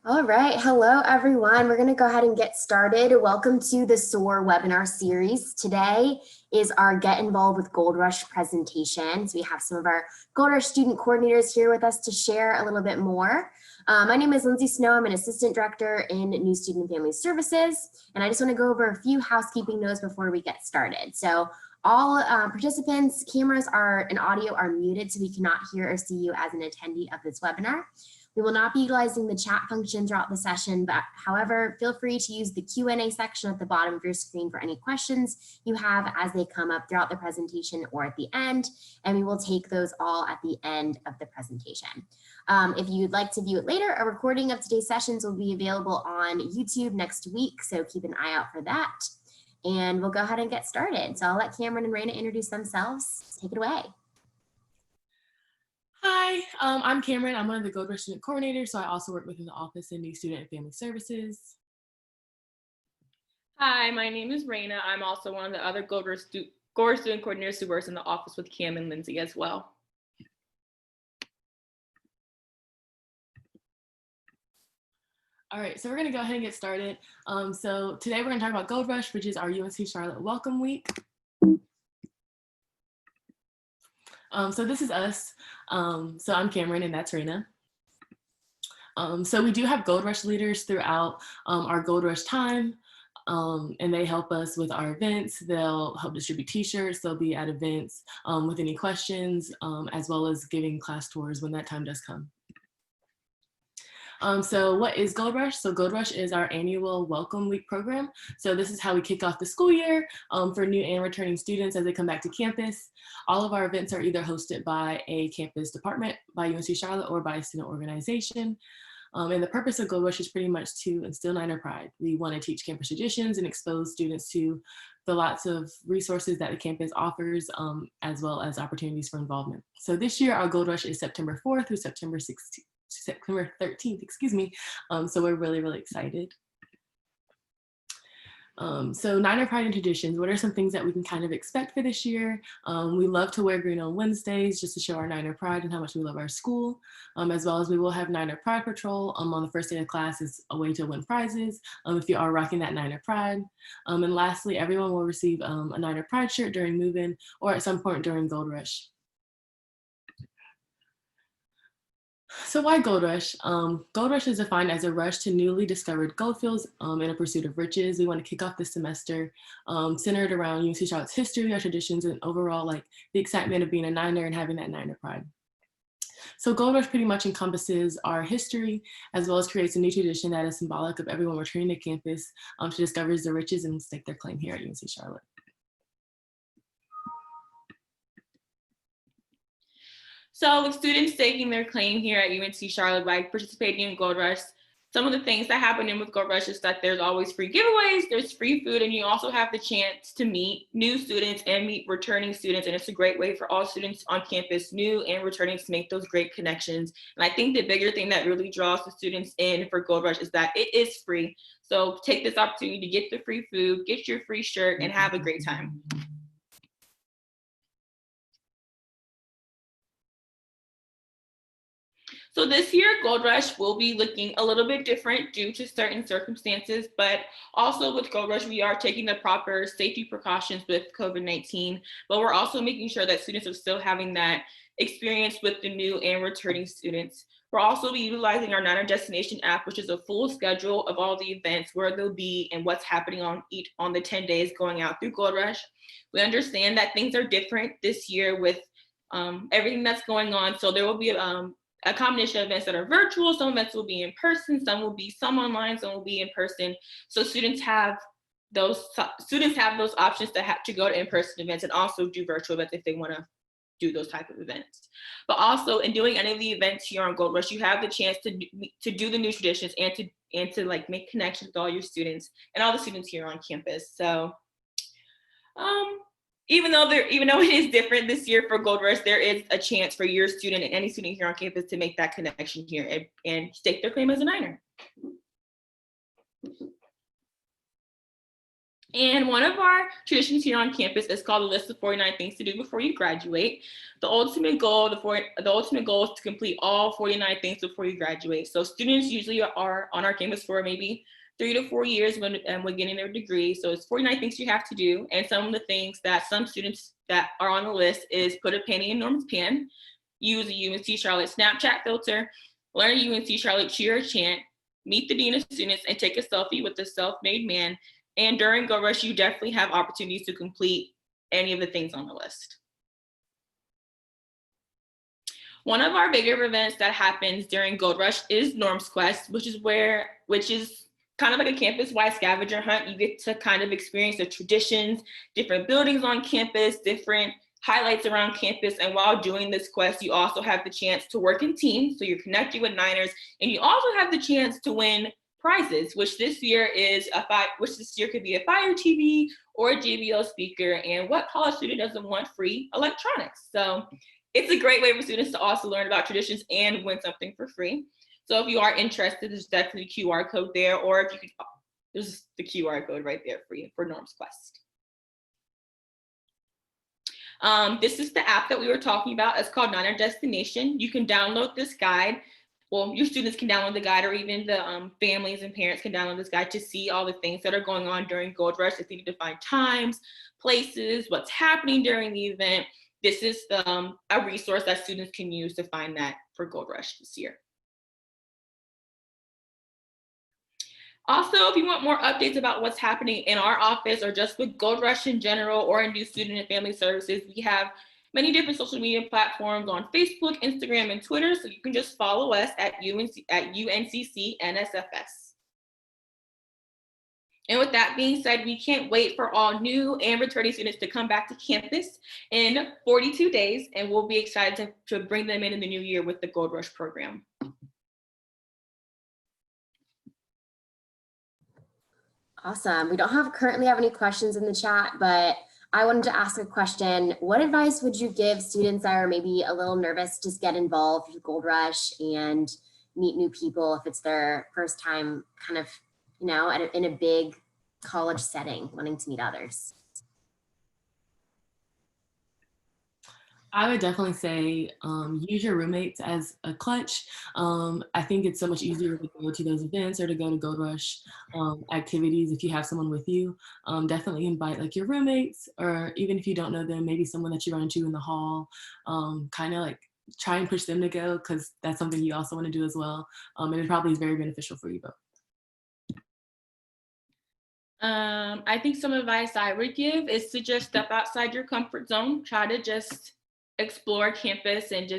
All right. Hello, everyone. We're going to go ahead and get started. Welcome to the SOAR webinar series. Today is our Get Involved with Gold Rush presentation. So we have some of our Gold Rush student coordinators here with us to share a little bit more. My name is Lindsay Snow. I'm an assistant director in New Student and Family Services. And I just want to go over a few housekeeping notes before we get started. So all participants' cameras and audio are muted, so we cannot hear or see you as an attendee of this webinar. We will not be utilizing the chat function throughout the session, but however, feel free to use the Q&A section at the bottom of your screen for any questions you have as they come up throughout the presentation or at the end, and we will take those all at the end of the presentation. If you'd like to view it later, a recording of today's sessions will be available on YouTube next week, so keep an eye out for that. And we'll go ahead and get started. So I'll let Cameron and Raina introduce themselves. Take it away. Hi, I'm Cameron. I'm one of the Gold Rush student coordinators, so I also work within the office in New Student and Family Services. Hi, my name is Raina. I'm also one of the other Gold Rush student coordinators who works in the office with Cam and Lindsay as well. All right, so we're going to go ahead and get started. So today we're going to talk about Gold Rush, which is our UNC Charlotte Welcome Week. So this is us. So I'm Cameron and that's Raina. So we do have Gold Rush leaders throughout our Gold Rush time, and they help us with our events. They'll help distribute t-shirts. They'll be at events with any questions, as well as giving class tours when that time does come. So what is Gold Rush? So Gold Rush is our annual Welcome Week program. So this is how we kick off the school year for new and returning students as they come back to campus. All of our events are either hosted by a campus department, by UNC Charlotte, or by a student organization. And the purpose of Gold Rush is pretty much to instill Niner pride. We want to teach campus traditions and expose students to the lots of resources that the campus offers, as well as opportunities for involvement. So this year, our Gold Rush is September 4th through September 13th, excuse me. So we're really, really excited. So Niner Pride and traditions, what are some things that we can kind of expect for this year? We love to wear green on Wednesdays just to show our Niner Pride and how much we love our school, as well as we will have Niner Pride Patrol on the first day of class as a way to win prizes if you are rocking that Niner Pride. And lastly, everyone will receive a Niner Pride shirt during move-in or at some point during Gold Rush. So why Gold Rush? Gold Rush is defined as a rush to newly discovered gold fields in a pursuit of riches. We want to kick off this semester centered around UNC Charlotte's history, our traditions, and overall like the excitement of being a Niner and having that Niner pride. So Gold Rush pretty much encompasses our history as well as creates a new tradition that is symbolic of everyone returning to campus to discover the riches and stake their claim here at UNC Charlotte. So with students staking their claim here at UNC Charlotte by participating in Gold Rush, some of the things that happen in with Gold Rush is that there's always free giveaways, there's free food, and you also have the chance to meet new students and meet returning students. And it's a great way for all students on campus, new and returning, to make those great connections. And I think the bigger thing that really draws the students in for Gold Rush is that it is free. So take this opportunity to get the free food, get your free shirt, and have a great time. So this year, Gold Rush will be looking a little bit different due to certain circumstances, but also with Gold Rush, we are taking the proper safety precautions with COVID-19, but we're also making sure that students are still having that experience with the new and returning students. We'll also be utilizing our Niner Destination app, which is a full schedule of all the events, where they'll be and what's happening on the 10 days going out through Gold Rush. We understand that things are different this year with everything that's going on, so there will be a combination of events that are virtual. Some events will be in person, some online, some will be in person. So students have those options to go to in-person events and also do virtual events if they want to do those type of events. But also in doing any of the events here on Gold Rush, you have the chance to do the new traditions and to like make connections with all your students and all the students here on campus. So even though it is different this year for Gold Rush, there is a chance for your student and any student here on campus to make that connection here and stake their claim as a Niner. And one of our traditions here on campus is called the list of 49 things to do before you graduate. The ultimate goal is to complete all 49 things before you graduate. So students usually are on our campus for maybe 3 to 4 years when getting their degree. So it's 49 things you have to do. And some of the things that some students that are on the list is put a penny in Norm's pan, use a UNC Charlotte Snapchat filter, learn a UNC Charlotte cheer or chant, meet the dean of students, and take a selfie with the self-made man. And during Go Rush, you definitely have opportunities to complete any of the things on the list. One of our bigger events that happens during Gold Rush is Norm's Quest, which is kind of like a campus-wide scavenger hunt. You get to kind of experience the traditions, different buildings on campus, different highlights around campus. And while doing this quest, you also have the chance to work in teams. So you're connecting with Niners, and you also have the chance to win prizes, which this year could be a Fire TV or a JBL speaker. And what college student doesn't want free electronics? So it's a great way for students to also learn about traditions and win something for free. So if you are interested, there's definitely a QR code there, or if you could, there's the QR code right there for you for Norm's Quest. This is the app that we were talking about. It's called Niner Destination. You can download this guide. Well, your students can download the guide, or even the families and parents can download this guide to see all the things that are going on during Gold Rush. If you need to find times, places, what's happening during the event, this is a resource that students can use to find that for Gold Rush this year. Also, if you want more updates about what's happening in our office or just with Gold Rush in general, or in new student and family services, we have many different social media platforms on Facebook, Instagram, and Twitter. So you can just follow us at UNCC NSFS. And with that being said, we can't wait for all new and returning students to come back to campus in 42 days, and we'll be excited to bring them in the new year with the Gold Rush program. Awesome. We don't currently have any questions in the chat, but I wanted to ask a question. What advice would you give students that are maybe a little nervous to get involved with Gold Rush and meet new people if it's their first time kind of, in a big college setting, wanting to meet others? I would definitely say use your roommates as a clutch. I think it's so much easier to go to those events or to go to Gold Rush activities if you have someone with you. Definitely invite like your roommates, or even if you don't know them, maybe someone that you run into in the hall. Kind of like try and push them to go, because that's something you also want to do as well. And it probably is very beneficial for you both. I think some advice I would give is to just step outside your comfort zone. Try to just explore campus, and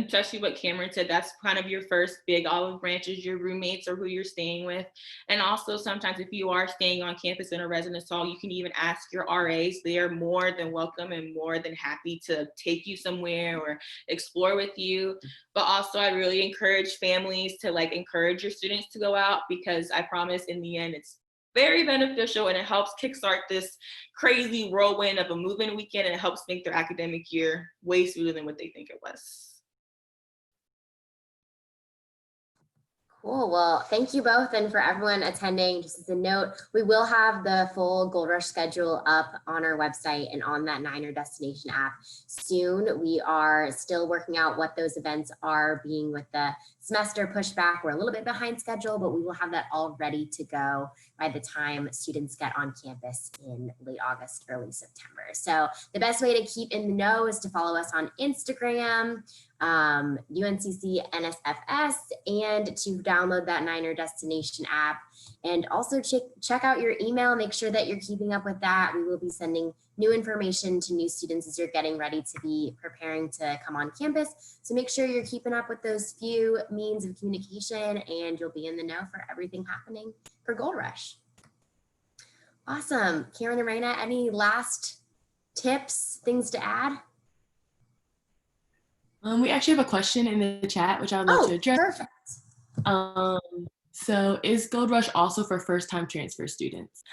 especially what Cameron said, that's kind of your first big olive branch is your roommates or who you're staying with. And also sometimes if you are staying on campus in a residence hall, you can even ask your RAs. They are more than welcome and more than happy to take you somewhere or explore with you. But also I really encourage families to encourage your students to go out, because I promise in the end it's very beneficial, and it helps kickstart this crazy whirlwind of a move-in weekend, and it helps make their academic year way smoother than what they think it was. Cool. Well, thank you both. And for everyone attending, just as a note, we will have the full Gold Rush schedule up on our website and on that Niner Destination app soon. We are still working out what those events are, being with the semester pushback. We're a little bit behind schedule, but we will have that all ready to go by the time students get on campus in late August, early September. So the best way to keep in the know is to follow us on Instagram, UNCC NSFS, and to download that Niner Destination app. And also check out your email, make sure that you're keeping up with that. We will be sending new information to new students as you're getting ready to be preparing to come on campus. So make sure you're keeping up with those few means of communication, and you'll be in the know for everything happening for Gold Rush. Awesome. Karen and Raina, any last tips, things to add? We actually have a question in the chat, which I would love to address. Perfect. So is Gold Rush also for first-time transfer students?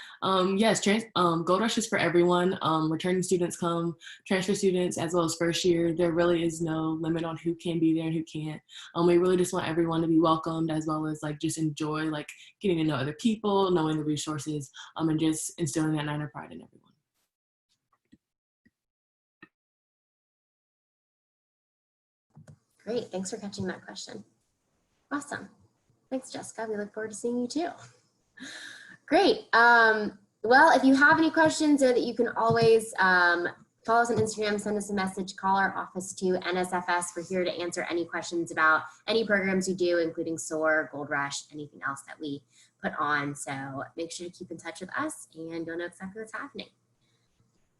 Yes, Gold Rush is for everyone. Returning students come, transfer students, as well as first year. There really is no limit on who can be there and who can't. We really just want everyone to be welcomed, as well as like just enjoy like getting to know other people, knowing the resources, and just instilling that Niner pride in everyone. Great, thanks for catching that question. Awesome. Thanks, Jessica. We look forward to seeing you too. Great. Well, if you have any questions, know that you can always follow us on Instagram, send us a message, call our office to NSFS. We're here to answer any questions about any programs we do, including SOAR, Gold Rush, anything else that we put on. So make sure to keep in touch with us and you'll know exactly what's happening.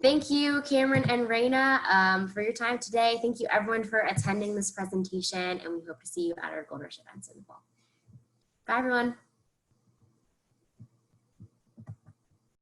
Thank you, Cameron and Raina, for your time today. Thank you, everyone, for attending this presentation, and we hope to see you at our Gold Rush events in the fall. Bye, everyone.